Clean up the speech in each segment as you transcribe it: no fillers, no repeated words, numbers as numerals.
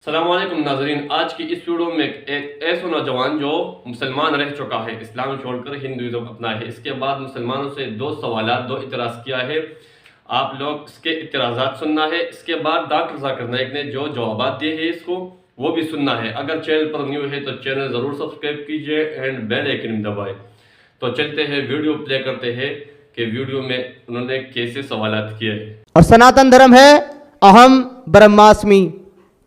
अस्सलामुअलैकुम नाज़रीन, आज की इस वीडियो में एक ऐसा नौजवान जो मुसलमान रह चुका है, इस्लाम छोड़कर हिंदुइज्म अपना है, इसके बाद मुसलमानों से दो इतराज़ किया है। आप लोग इसके इतराज़ात सुनना है। इसके बाद डॉक्टर जाकिर नाइक ने जो जवाब दिए हैं इसको वो भी सुनना है। अगर चैनल पर न्यू है तो चैनल ज़रूर सब्सक्राइब कीजिए एंड बेल आइकन दबाएँ। तो चलते हैं, वीडियो प्ले करते हैं कि वीडियो में उन्होंने कैसे सवालात किए हैं। और सनातन धर्म है अहम ब्रह्मास्मि,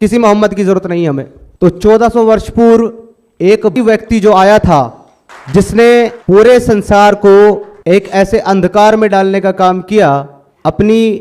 किसी मोहम्मद की जरूरत नहीं हमें। तो 1400 वर्ष पूर्व एक व्यक्ति जो आया था जिसने पूरे संसार को एक ऐसे अंधकार में डालने का काम किया, अपनी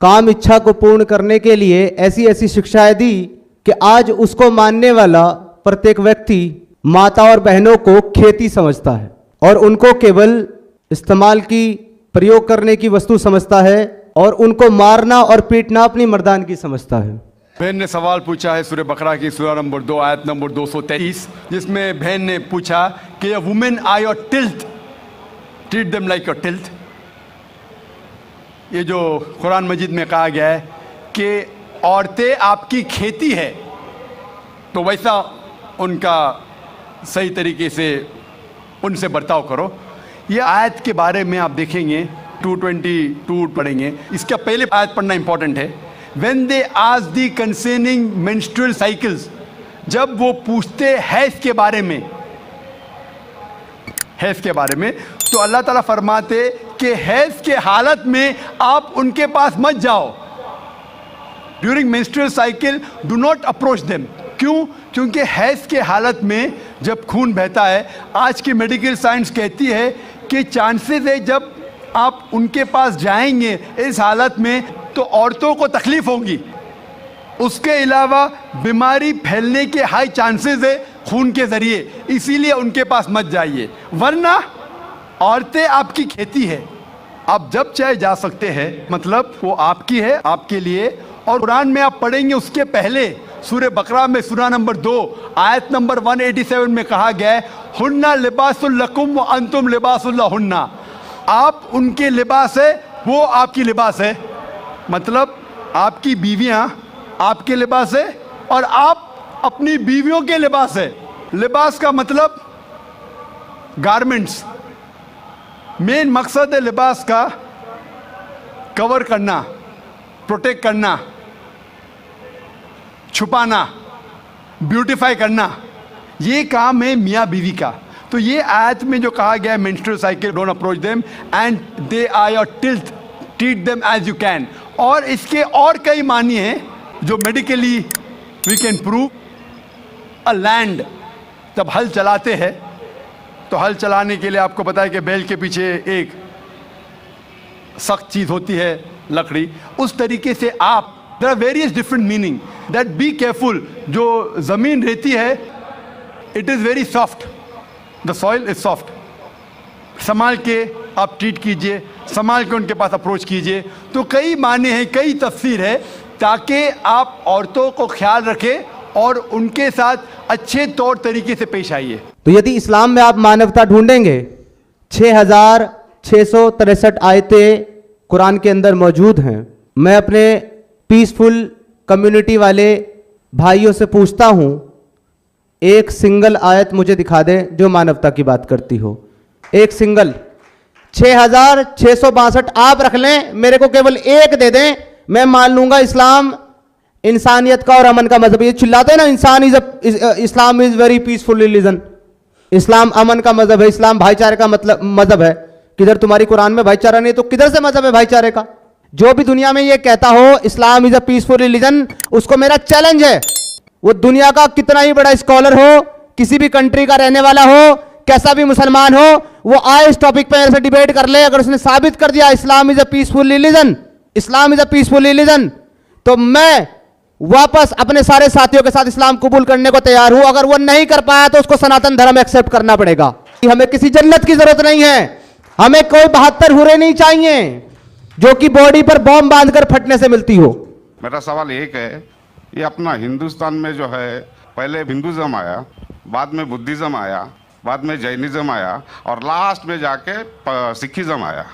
काम इच्छा को पूर्ण करने के लिए ऐसी ऐसी शिक्षाएं दी कि आज उसको मानने वाला प्रत्येक व्यक्ति माता और बहनों को खेती समझता है और उनको केवल इस्तेमाल की प्रयोग करने की वस्तु समझता है और उनको मारना और पीटना अपनी मर्दानगी समझता है। बहन ने सवाल पूछा है सूरह बकरा की सूरह नंबर 2 आयत नंबर 223, जिसमें बहन ने पूछा कि ये women are your tilth, treat them like your tilth. ये जो कुरान मजीद में कहा गया है कि औरतें आपकी खेती है, तो वैसा उनका सही तरीके से उनसे बर्ताव करो। ये आयत के बारे में आप देखेंगे 222 पढ़ेंगे। इसका पहले आयत पढ़ना इंपॉर्टेंट है। When they ask the concerning menstrual cycles, जब वो पूछते हैज़ के बारे में, तो अल्लाह ताला फरमाते कि हैज़ के हालत में आप उनके पास मत जाओ। During menstrual cycle do not approach them। क्यों? क्योंकि हैज़ के हालत में जब खून बहता है, आज की मेडिकल साइंस कहती है कि चांसेस है जब आप उनके पास जाएंगे इस हालत में तो औरतों को तकलीफ होगी। उसके अलावा बीमारी फैलने के हाई चांसेस है खून के ज़रिए, इसीलिए उनके पास मत जाइए, वरना औरतें आपकी खेती है, आप जब चाहे जा सकते हैं, मतलब वो आपकी है, आपके लिए। और कुरान में आप पढ़ेंगे उसके पहले सूरह बकरा में सूरह नंबर 2 आयत नंबर 187 में कहा गया है, हुन्ना लिबासुल लकुम व अंतुम लिबासुल लहुन्ना। आप उनके लिबास है, वो आपकी लिबास है। मतलब आपकी बीवियां आपके लिबास है और आप अपनी बीवियों के लिबास है। लिबास का मतलब गारमेंट्स। मेन मकसद है लिबास का कवर करना, प्रोटेक्ट करना, छुपाना, ब्यूटीफाई करना, ये काम है मियाँ बीवी का। तो ये आयत में जो कहा गया है menstrual cycle, don't approach them and they are your tilth, treat them as you can. और इसके और कई मानी हैं जो medically we can prove. A land, जब हल चलाते हैं तो हल चलाने के लिए आपको पता है कि बैल के पीछे एक सख्त चीज़ होती है, लकड़ी। उस तरीके से आप, there are various different meaning that be careful. जो ज़मीन रहती है it is very soft, the soil is soft. संभाल के आप ट्रीट कीजिए, संभाल के उनके पास अप्रोच कीजिए। तो कई माने हैं, कई तफसीर है, ताकि आप औरतों को ख्याल रखें और उनके साथ अच्छे तौर तरीके से पेश आइए। तो यदि इस्लाम में आप मानवता ढूंढेंगे, 6663 आयतें कुरान के अंदर मौजूद हैं। मैं अपने पीसफुल कम्युनिटी वाले भाइयों से पूछता हूं, एक सिंगल आयत मुझे दिखा दें जो मानवता की बात करती हो। एक सिंगल। 6662 आप रख लें, मेरे को केवल एक दे दें, मैं मान लूंगा इस्लाम इंसानियत का और अमन का मजहब। ये चिल्लाते हैं ना, Islam is very peaceful religion, इस्लाम अमन का मजहब है, इस्लाम भाईचारे का मतलब मजहब है। किधर तुम्हारी कुरान में भाईचारा नहीं, तो किधर से मजहब है भाईचारे का? जो भी दुनिया में ये कहता हो इस्लाम इज अ पीसफुल रिलीजन, उसको मेरा चैलेंज है, वो दुनिया का कितना ही बड़ा स्कॉलर हो, किसी भी कंट्री का रहने वाला हो, कैसा भी मुसलमान हो, वो आए इस टॉपिक पे मेरे से डिबेट कर ले। अगर उसने साबित कर दिया Islam is a peaceful religion, Islam is a peaceful religion, तो मैं वापस अपने सारे साथियों के साथ इस्लाम कबूल करने को तैयार हूं। अगर वो नहीं कर पाया तो उसको सनातन धर्म एक्सेप्ट करना पड़ेगा। हमें किसी जन्नत की जरूरत नहीं है, हमें कोई 72 हुरे नहीं चाहिए जो कि बॉडी पर बॉम्ब बांधकर फटने से मिलती हो। मेरा सवाल एक है, ये अपना हिंदुस्तान में जो है, पहले हिंदुज़म आया, बाद में बुद्धिज़्म आया, बाद में जैनिज़्म आया और लास्ट में जाके सिखिज़्म आया।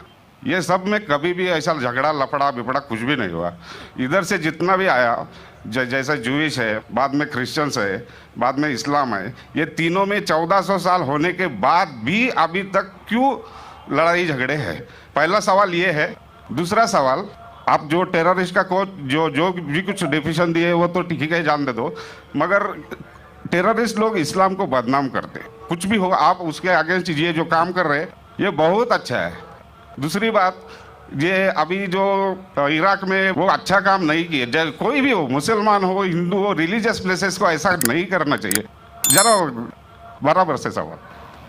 ये सब में कभी भी ऐसा झगड़ा लफड़ा बिपड़ा कुछ भी नहीं हुआ। इधर से जितना भी आया जैसे जूइश है, बाद में क्रिश्चियंस है, बाद में इस्लाम है, ये तीनों में 1400 साल होने के बाद भी अभी तक क्यों लड़ाई झगड़े हैं? पहला सवाल ये है। दूसरा सवाल, आप जो टेररिस्ट का जो भी कुछ डेफिनेशन दिए वो तो ठीक है, जान दे दो, मगर टेररिस्ट लोग इस्लाम को बदनाम करते, कुछ भी हो आप उसके अगेंस्ट ये जो काम कर रहे हैं ये बहुत अच्छा है। दूसरी बात, ये अभी जो इराक में वो अच्छा काम नहीं किए, कोई भी हो, मुसलमान हो, हिंदू हो, रिलीजियस प्लेसेस को ऐसा नहीं करना चाहिए। जरा बराबर से सवाल।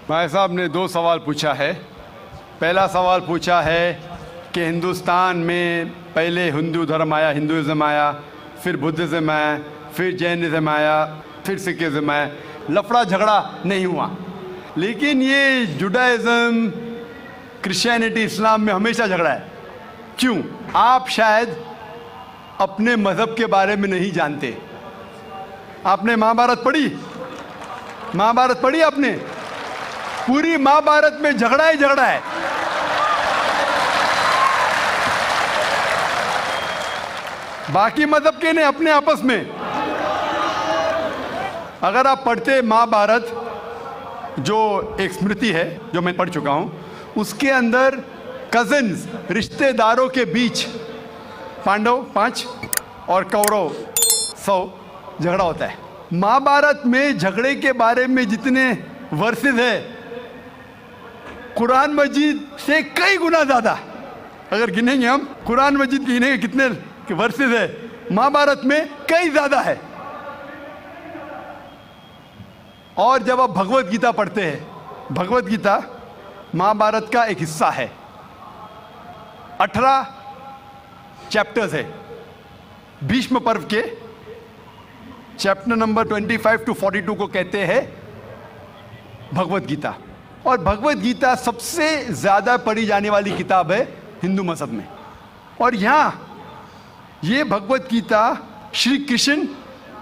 भाई साहब ने 2 सवाल पूछा है। पहला सवाल पूछा है कि हिंदुस्तान में पहले हिंदू धर्म आया, हिंदुइज्म आया, फिर बुद्धिज़्म आया, फिर जैनिज़्म आया, फिर सिखिज़्म आया। लफड़ा झगड़ा नहीं हुआ, लेकिन ये जुडाइज़म, क्रिश्चियनिटी, इस्लाम में हमेशा झगड़ा है। क्यों? आप शायद अपने मज़हब के बारे में नहीं जानते। आपने महाभारत पढ़ी? महाभारत पढ़ी आपने? पूरी महाभारत में झगड़ा ही झगड़ा है। बाकी मज़हब के ने अपने आपस में। अगर आप पढ़ते महाभारत, जो एक स्मृति है जो मैं पढ़ चुका हूं, उसके अंदर कजिन्स, रिश्तेदारों के बीच पांडव 5 और कौरव 100 झगड़ा होता है। महाभारत में झगड़े के बारे में जितने वर्सेस है, कुरान मजीद से कई गुना ज़्यादा। अगर गिनेंगे हम, कुरान मजीद गिनेंगे कितने वर्सेस है, महाभारत में कई ज़्यादा है। और जब आप भगवत गीता पढ़ते हैं, भगवत गीता महाभारत का एक हिस्सा है, 18 चैप्टर्स है। भीष्म पर्व के चैप्टर नंबर 25 to 42 को कहते हैं भगवत गीता। और भगवत गीता सबसे ज़्यादा पढ़ी जाने वाली किताब है हिंदू मज़हब में। और यहाँ ये भगवत गीता श्री कृष्ण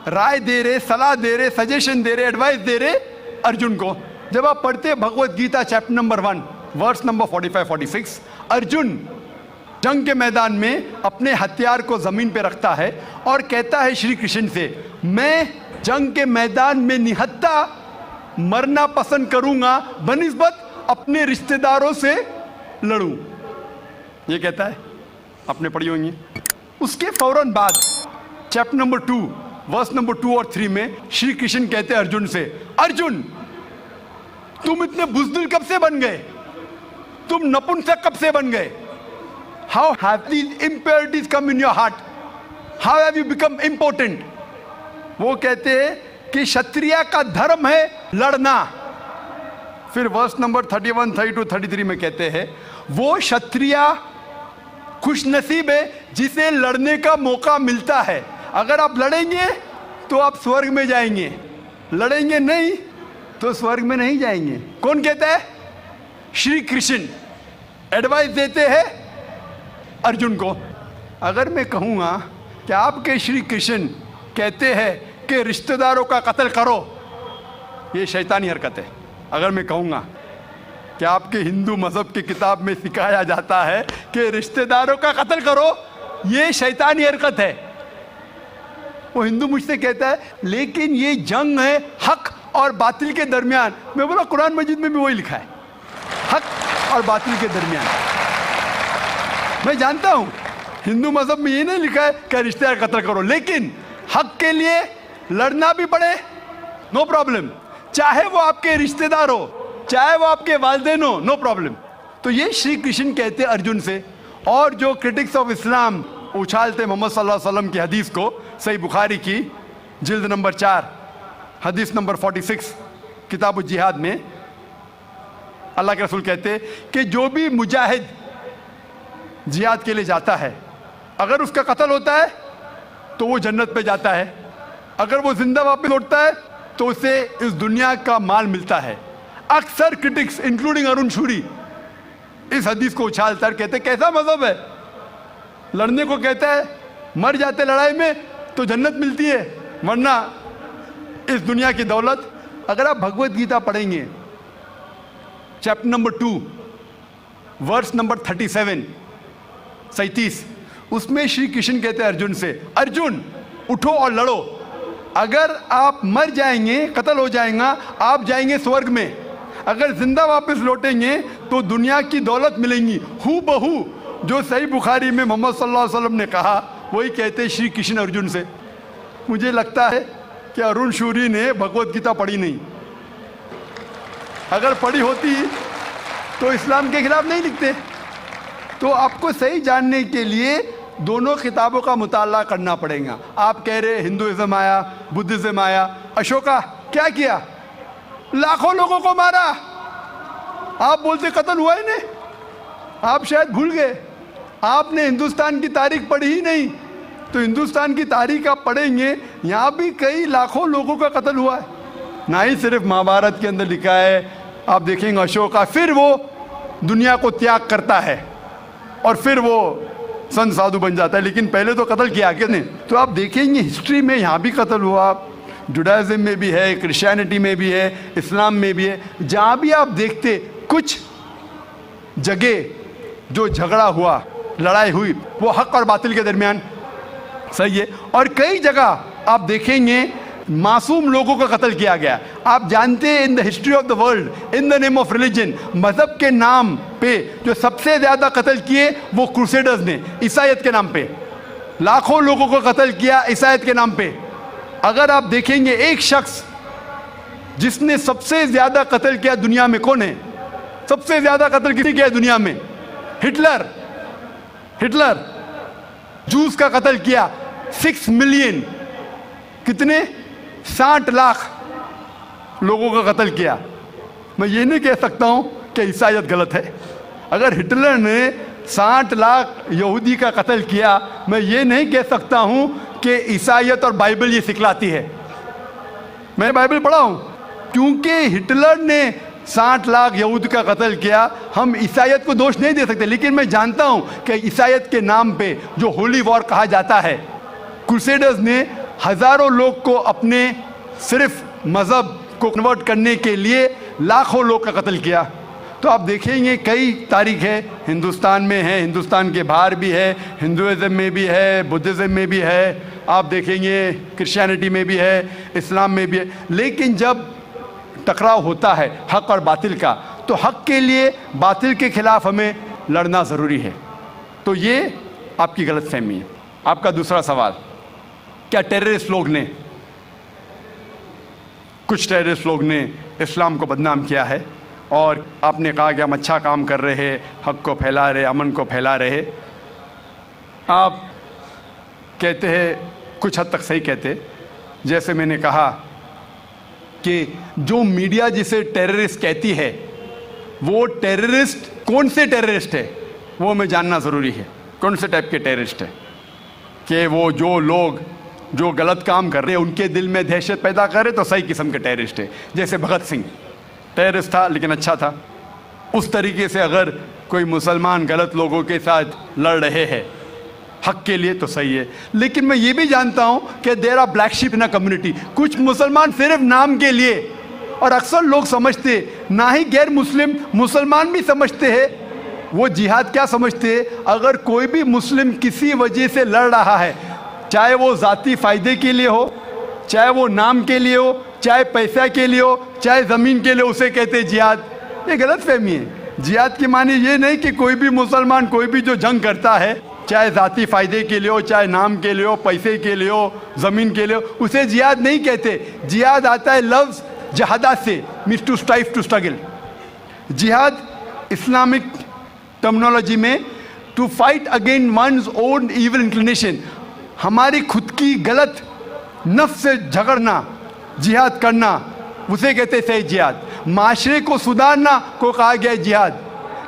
राय दे रहे, सलाह दे रहे, सजेशन दे रहे, एडवाइस दे रहे अर्जुन को। जब आप पढ़ते हैं Bhagavad Gita chapter number 1 verse number 45-46, Arjun जंग के मैदान में अपने हथियार को ज़मीन पे रखता है और कहता है श्री कृष्ण से, मैं जंग के मैदान में निहत्था मरना पसंद करूंगा बनिस्बत अपने रिश्तेदारों से लड़ूं। ये कहता है, आपने पढ़ी होंगी। उसके फौरन बाद चैप्टर नंबर 2 वर्स नंबर 2 और 3 में श्री कृष्ण कहते हैं अर्जुन से, अर्जुन तुम इतने बुज़दिल कब से बन गए? तुम नपुंसक कब से बन गए? How have these impurities come in your heart? How have you become important? वो कहते हैं कि क्षत्रिय का धर्म है लड़ना। फिर वर्स नंबर 31, 32, 33 में कहते हैं, वो क्षत्रिय खुशनसीब है जिसे लड़ने का मौका मिलता है। अगर आप लड़ेंगे तो आप स्वर्ग में जाएंगे, लड़ेंगे नहीं तो स्वर्ग में नहीं जाएंगे। कौन कहता है? श्री कृष्ण एडवाइस देते हैं अर्जुन को। अगर मैं कहूँगा कि आपके श्री कृष्ण कहते हैं कि रिश्तेदारों का कत्ल करो, ये शैतानी हरकत है। अगर मैं कहूँगा कि आपके हिंदू मज़हब की किताब में सिखाया जाता है कि रिश्तेदारों का कत्ल करो, ये शैतानी हरकत है। वो हिंदू मुझसे कहता है लेकिन ये जंग है हक और बातिल के दरमियान। मैं बोला कुरान मजीद में भी वही लिखा है, हक और बातिल के दरमियान। मैं जानता हूँ हिंदू मज़हब में ये नहीं लिखा है कि रिश्तेदार कत्ल करो, लेकिन हक के लिए लड़ना भी पड़े, नो प्रॉब्लम। चाहे वो आपके रिश्तेदार हो, चाहे वो आपके वालिदैन हो, नो प्रॉब्लम। तो ये श्री कृष्ण कहते अर्जुन से। और जो क्रिटिक्स ऑफ इस्लाम उछालते मोहम्मद सल्लल्लाहु अलैहि वसल्लम की हदीस को, सही बुखारी की जिल्द नंबर 4 हदीस नंबर 46 किताब जिहाद में अल्लाह के रसूल कहते कि जो भी मुजाहिद जिहाद के लिए जाता है, अगर उसका कत्ल होता है तो वो जन्नत पे जाता है, अगर वो जिंदा वापस लौटता है तो उसे इस दुनिया का माल मिलता है। अक्सर क्रिटिक्स इंक्लूडिंग अरुण शूरी इस हदीस को उछालकर कहते कैसा मजहब है, लड़ने को कहता है, मर जाते लड़ाई में तो जन्नत मिलती है, वरना इस दुनिया की दौलत। अगर आप भगवत गीता पढ़ेंगे चैप्टर नंबर 2 वर्स नंबर 37 उसमें श्री कृष्ण कहते हैं अर्जुन से, अर्जुन उठो और लड़ो। अगर आप मर जाएंगे, कत्ल हो जाएगा, आप जाएंगे स्वर्ग में। अगर जिंदा वापस लौटेंगे तो दुनिया की दौलत मिलेंगी। हू बहू जो सही बुखारी में मोहम्मद सल्लल्लाहु अलैहि वसल्लम ने कहा, वही कहते श्री कृष्ण अर्जुन से। मुझे लगता है कि अरुण शूरी ने भगवत गीता पढ़ी नहीं। अगर पढ़ी होती तो इस्लाम के खिलाफ नहीं लिखते। तो आपको सही जानने के लिए दोनों किताबों का मुताला करना पड़ेगा। आप कह रहे हिंदुइज्म आया, बुद्धिज्म आया, अशोका क्या किया? लाखों लोगों को मारा। आप बोलते कत्ल हुआ ही नहीं। आप शायद भूल गए, आपने हिंदुस्तान की तारीख पढ़ी ही नहीं। तो हिंदुस्तान की तारीख आप पढ़ेंगे, यहाँ भी कई लाखों लोगों का कत्ल हुआ है। ना ही सिर्फ महाभारत के अंदर लिखा है, आप देखेंगे अशोका फिर वो दुनिया को त्याग करता है और फिर वो संत साधु बन जाता है, लेकिन पहले तो कत्ल किया किसने? तो आप देखेंगे हिस्ट्री में यहाँ भी कत्ल हुआ, जुडाइज्म में भी है, क्रिश्चियनिटी में भी है, इस्लाम में भी है। जहाँ भी आप देखते कुछ जगह जो झगड़ा हुआ, लड़ाई हुई, वो हक और बातिल के दरमियान, सही है। और कई जगह आप देखेंगे मासूम लोगों का कत्ल किया गया। आप जानते हैं in the history of the world, in the name of religion, मजहब के नाम पे जो सबसे ज़्यादा कत्ल किए वो क्रूसेडर्स ने, ईसाईयत के नाम पे लाखों लोगों को कत्ल किया, ईसाईयत के नाम पे। अगर आप देखेंगे एक शख्स जिसने सबसे ज़्यादा कत्ल किया दुनिया में, कौन है? सबसे ज़्यादा कत्ल किसी किया दुनिया में? हिटलर। हिटलर जूस का कत्ल किया, 6 मिलियन, कितने 60 लाख लोगों का कत्ल किया। मैं ये नहीं कह सकता हूं कि ईसाईयत गलत है। अगर हिटलर ने 60 लाख यहूदी का कत्ल किया, मैं ये नहीं कह सकता हूं कि ईसाईयत और बाइबल ये सिखलाती है। मैं बाइबल पढ़ा हूं, क्योंकि हिटलर ने 60 लाख यहूद का कत्ल किया, हम ईसाईयत को दोष नहीं दे सकते। लेकिन मैं जानता हूं कि ईसाईयत के नाम पे जो होली वॉर कहा जाता है, क्रूसेडर्स ने हजारों लोग को अपने सिर्फ मज़हब को कन्वर्ट करने के लिए लाखों लोग का कत्ल किया। तो आप देखेंगे कई तारीख है, हिंदुस्तान में है, हिंदुस्तान के बाहर भी है, हिंदुइज्म में भी है, बुद्धिज़्म में भी है, आप देखेंगे क्रिश्चियनिटी में भी है, इस्लाम में भी है। लेकिन जब टकराव होता है हक और बातिल का, तो हक के लिए बातिल के खिलाफ हमें लड़ना ज़रूरी है। तो ये आपकी गलतफहमी है। आपका दूसरा सवाल, क्या टेररिस्ट लोग ने, कुछ टेररिस्ट लोग ने इस्लाम को बदनाम किया है, और आपने कहा कि हम अच्छा काम कर रहे हैं, हक को फैला रहे, अमन को फैला रहे। आप कहते हैं, कुछ हद तक सही कहते, जैसे मैंने कहा कि जो मीडिया जिसे टेररिस्ट कहती है, वो टेररिस्ट कौन से टेररिस्ट है वो हमें जानना ज़रूरी है। कौन से टाइप के टेररिस्ट है, कि वो जो लोग जो गलत काम कर रहे हैं उनके दिल में दहशत पैदा करे तो सही किस्म के टेररिस्ट है। जैसे भगत सिंह टेररिस्ट था लेकिन अच्छा था, उस तरीके से अगर कोई मुसलमान गलत लोगों के साथ लड़ रहे हैं हक के लिए तो सही है। लेकिन मैं ये भी जानता हूँ कि there are black sheep in a community. कुछ मुसलमान सिर्फ नाम के लिए, और अक्सर लोग समझते, ना ही गैर मुस्लिम, मुसलमान भी समझते हैं, वो जिहाद क्या समझते हैं? अगर कोई भी मुस्लिम किसी वजह से लड़ रहा है, चाहे वो ज़ाती फ़ायदे के लिए हो, चाहे वो नाम के लिए हो, चाहे पैसा के लिए हो, चाहे ज़मीन के लिए, उसे कहते हैं जिहाद। ये गलत फहमी है। जिहाद की मानी ये नहीं कि कोई भी मुसलमान कोई भी जो जंग करता है, चाहे ज़ाती फ़ायदे के लिए हो, चाहे नाम के लिए हो, पैसे के लिए हो, ज़मीन के लिए हो, उसे जिहाद नहीं कहते। जिहाद आता है लफ्ज़ जहादा से, means to strive, to struggle. जिहाद इस्लामिक टर्मिनोलॉजी में to fight against one's own evil inclination, हमारी खुद की गलत नफ्स से झगड़ना, जिहाद करना, उसे कहते हैं सही जिहाद। माशरे को सुधारना को कहा गया जिहाद।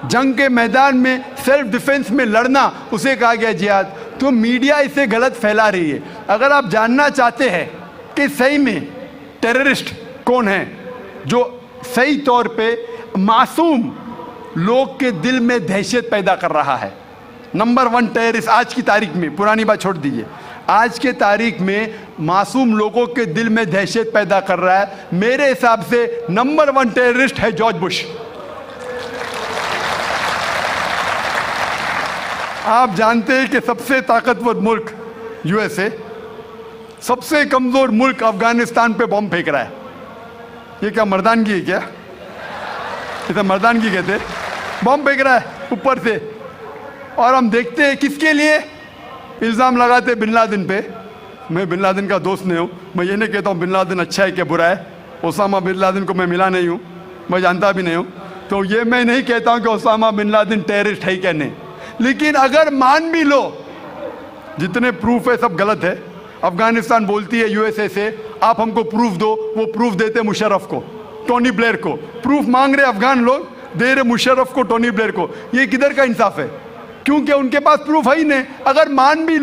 जंग के मैदान में सेल्फ डिफेंस में लड़ना, उसे कहा गया जिहाद। तो मीडिया इसे गलत फैला रही है। अगर आप जानना चाहते हैं कि सही में टेररिस्ट कौन है जो सही तौर पे मासूम लोग के दिल में दहशत पैदा कर रहा है, नंबर 1 टेररिस्ट आज की तारीख में, पुरानी बात छोड़ दीजिए, आज के तारीख में मासूम लोगों के दिल में दहशत पैदा कर रहा है, मेरे हिसाब से नंबर 1 टेररिस्ट है जॉर्ज बुश। आप जानते हैं कि सबसे ताकतवर मुल्क यूएसए, सबसे कमजोर मुल्क अफगानिस्तान पे बॉम्ब फेंक रहा है। ये क्या मर्दानगी है क्या? ये तो मर्दानगी कहते। बॉम्ब फेंक रहा है ऊपर से, और हम देखते हैं किसके लिए इल्ज़ाम लगाते बिन लादेन पे। मैं बिन लादेन का दोस्त नहीं हूँ, मैं ये नहीं कहता हूँ बिन लादेन अच्छा है कि बुरा है। ओसामा बिन लादेन को मैं मिला नहीं हूँ, मैं जानता भी नहीं हूँ, तो ये मैं नहीं कहता हूँ कि ओसामा बिन लादेन टेररिस्ट है क्या नहीं। लेकिन अगर मान भी लो, जितने प्रूफ है सब गलत है। अफगानिस्तान बोलती है यूएसए से आप हमको प्रूफ दो, वो प्रूफ देते मुशर्रफ को, टोनी ब्लेयर को। प्रूफ मांग रहे अफगान लोग, दे रहे मुशर्रफ को, टोनी ब्लेयर को। ये किधर का इंसाफ है? क्योंकि उनके पास प्रूफ है ही नहीं। अगर मान भी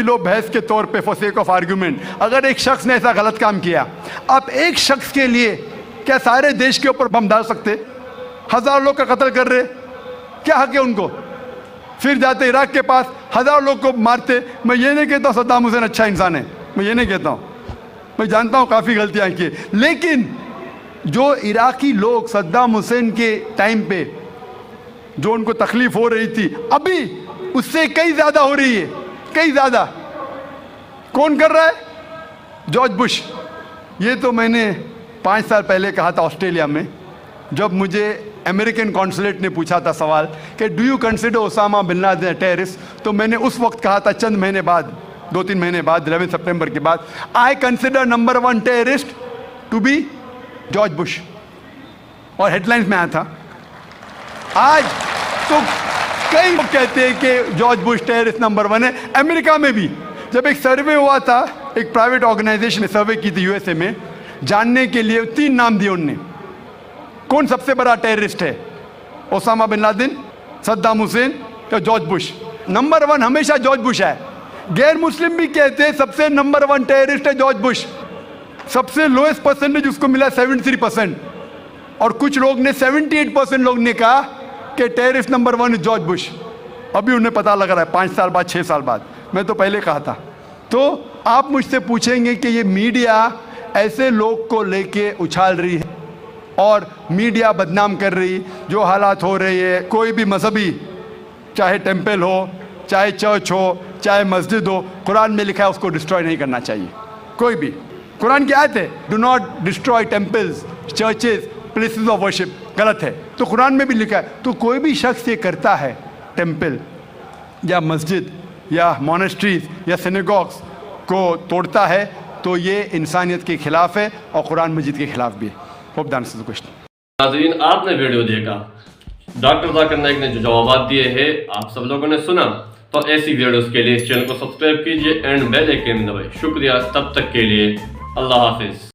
लो बहस के तौर पे, फॉर सेक ऑफ आर्ग्यूमेंट, अगर एक शख्स ने ऐसा गलत काम किया, आप एक शख्स के लिए क्या सारे देश के ऊपर बम डाल सकते? 1000 लोग का कत्ल कर रहे, क्या हक है उनको? फिर जाते इराक के पास 1000 लोग को मारते। मैं ये नहीं कहता सद्दाम हुसैन अच्छा इंसान है, मैं ये नहीं कहता हूँ, मैं जानता हूँ काफ़ी गलतियाँ की, लेकिन जो इराकी लोग सद्दाम हुसैन के टाइम पे जो उनको तकलीफ हो रही थी, अभी उससे कई ज़्यादा हो रही है, कई ज़्यादा। कौन कर रहा है? George Bush. ये तो मैंने 5 साल पहले कहा था ऑस्ट्रेलिया में, जब मुझे अमेरिकन कॉन्सुलेट ने पूछा था सवाल कि do you consider Osama bin Laden terrorist, तो मैंने उस वक्त कहा था, चंद महीने बाद, 2-3 महीने बाद, 11 सितंबर के बाद, I consider number 1 terrorist to be George Bush, और हेडलाइंस में आया था। आज तो कई लोग कहते हैं कि जॉर्ज बुश टेररिस्ट नंबर 1 है। अमेरिका में भी जब एक सर्वे हुआ था, एक प्राइवेट ऑर्गेनाइजेशन ने सर्वे की थी यूएसए में, जानने के लिए 3 नाम दिए उनने, कौन सबसे बड़ा टेररिस्ट है, Osama bin Laden, Saddam Hussein या जॉर्ज बुश। नंबर 1 हमेशा जॉर्ज बुश है। गैर मुस्लिम भी कहते हैं सबसे नंबर 1 टेररिस्ट है जॉर्ज बुश। सबसे लोएस्ट परसेंटेज उसको मिला 73%, और कुछ लोग ने 78% लोग ने कहा कि terrorist number 1 is George Bush. अभी उन्हें पता लग रहा है 5 साल बाद, 6 साल बाद। मैं तो पहले कहा था। तो आप मुझसे पूछेंगे कि ये मीडिया ऐसे लोग को लेके उछाल रही है और मीडिया बदनाम कर रही, जो हालात हो रही है, कोई भी मजहबी, चाहे टेम्पल हो, चाहे चर्च हो, चाहे मस्जिद हो, कुरान में लिखा है उसको डिस्ट्रॉय नहीं करना चाहिए। कोई भी, कुरान की आयत है, do not destroy temples, churches, places of worship, गलत है। तो कुरान में भी लिखा है। तो कोई भी शख्स ये करता है, टेम्पल या मस्जिद या मोनेस्ट्रीज या सिनेगॉग्स को तोड़ता है, तो ये इंसानियत के खिलाफ है और कुरान मजीद के खिलाफ भी है। Hope that answers the question. नाज़रीन, आपने वीडियो देखा, डॉक्टर जाकिर नाइक ने जो जवाब दिए हैं आप सब लोगों ने सुना। तो ऐसी वीडियोस के लिए चैनल को सब्सक्राइब कीजिए एंड बेल आइकन दबाइए। शुक्रिया, तब तक के लिए अल्लाह हाफिज।